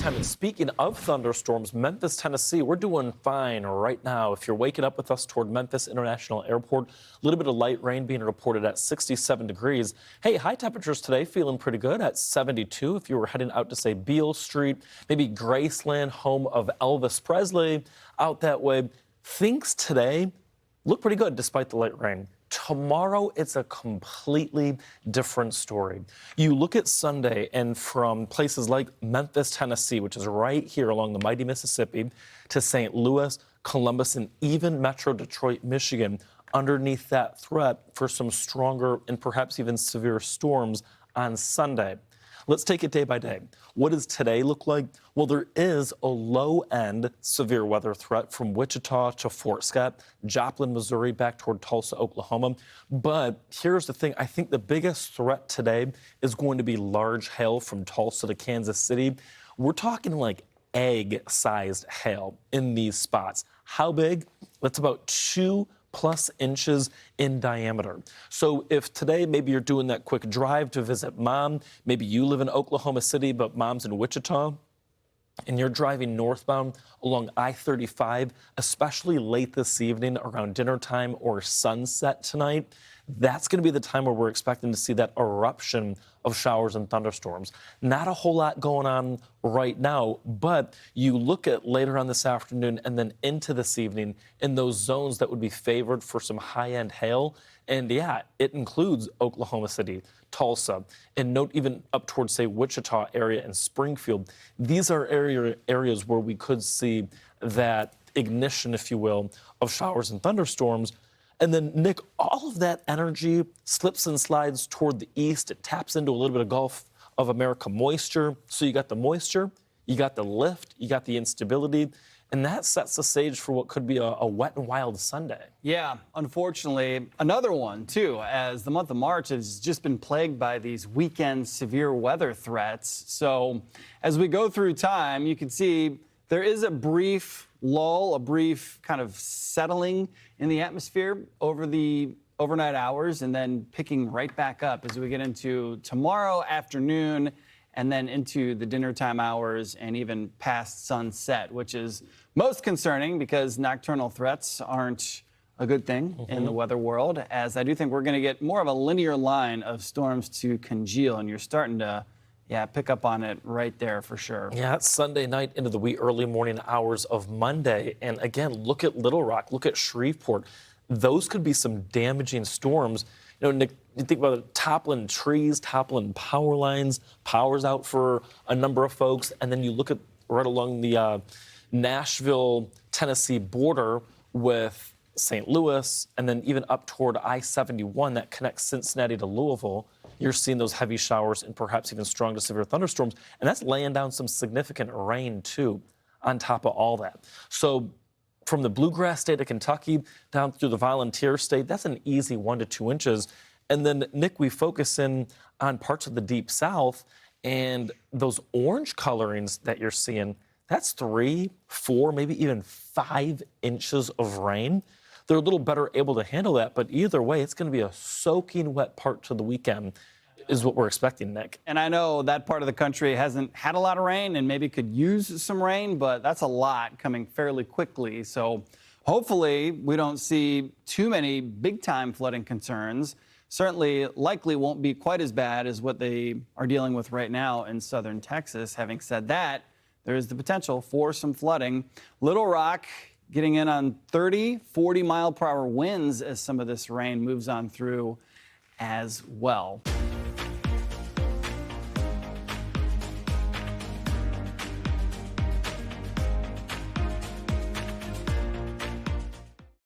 Time. And speaking of thunderstorms, Memphis, Tennessee, we're doing fine right now. If you're waking up with us toward Memphis International Airport, a little bit of light rain being reported at 67 degrees. Hey, high temperatures today feeling pretty good at 72. If you were heading out to, say, Beale Street, maybe Graceland, home of Elvis Presley, out that way, things today look pretty good despite the light rain. Tomorrow, it's a completely different story. You look at Sunday, and from places like Memphis, Tennessee, which is right here along the mighty Mississippi, to St. Louis, Columbus, and even Metro Detroit, Michigan, underneath that threat for some stronger and perhaps even severe storms on Sunday. Let's take it day by day. What does today look like? Well, there is a low-end severe weather threat from Wichita to Fort Scott, Joplin, Missouri, back toward Tulsa, Oklahoma. But here's the thing. I think the biggest threat today is going to be large hail from Tulsa to Kansas City. We're talking like egg-sized hail in these spots. How big? That's about 2+ inches in diameter. So if today maybe you're doing that quick drive to visit mom, maybe you live in Oklahoma City, but mom's in Wichita, and you're driving northbound along I-35, especially late this evening around dinner time or sunset tonight, that's going to be the time where we're expecting to see that eruption of showers and thunderstorms. Not a whole lot going on right now, but you look at later on this afternoon and then into this evening in those zones that would be favored for some high-end hail. And yeah, it includes Oklahoma City, Tulsa, and note even up towards, say, Wichita area and Springfield. These are areas where we could see that ignition, if you will, of showers and thunderstorms. And then, Nick, all of that energy slips and slides toward the east. It taps into a little bit of Gulf of America moisture. So you got the moisture, you got the lift, you got the instability, and that sets the stage for what could be a wet and wild Sunday. Yeah, unfortunately, another one, too, as the month of March has just been plagued by these weekend severe weather threats. So as we go through time, you can see there is a brief lull, a brief kind of settling in the atmosphere over the overnight hours, and then picking right back up as we get into tomorrow afternoon and then into the dinner time hours and even past sunset, which is most concerning because nocturnal threats aren't a good thing in the weather world, as I do think we're going to get more of a linear line of storms to congeal, and you're starting to pick up on it right there for sure. Yeah, it's Sunday night into the wee early morning hours of Monday. And again, look at Little Rock, look at Shreveport. Those could be some damaging storms. You know, Nick, you think about it, toppling trees, toppling power lines, power's out for a number of folks. And then you look at right along the Nashville, Tennessee border with St. Louis, and then even up toward I-71 that connects Cincinnati to Louisville. You're seeing those heavy showers and perhaps even strong to severe thunderstorms. And that's laying down some significant rain, too, on top of all that. So from the bluegrass state of Kentucky down through the volunteer state, that's an easy 1 to 2 inches. And then, Nick, we focus in on parts of the deep south, and those orange colorings that you're seeing, that's 3, 4, maybe even 5 inches of rain. They're a little better able to handle that, but either way, it's going to be a soaking wet part to the weekend is what we're expecting, Nick. And I know that part of the country hasn't had a lot of rain and maybe could use some rain, but that's a lot coming fairly quickly. So hopefully we don't see too many big-time flooding concerns. Certainly likely won't be quite as bad as what they are dealing with right now in southern Texas. Having said that, there is the potential for some flooding. Little Rock getting in on 30, 40-mile-per-hour winds as some of this rain moves on through as well.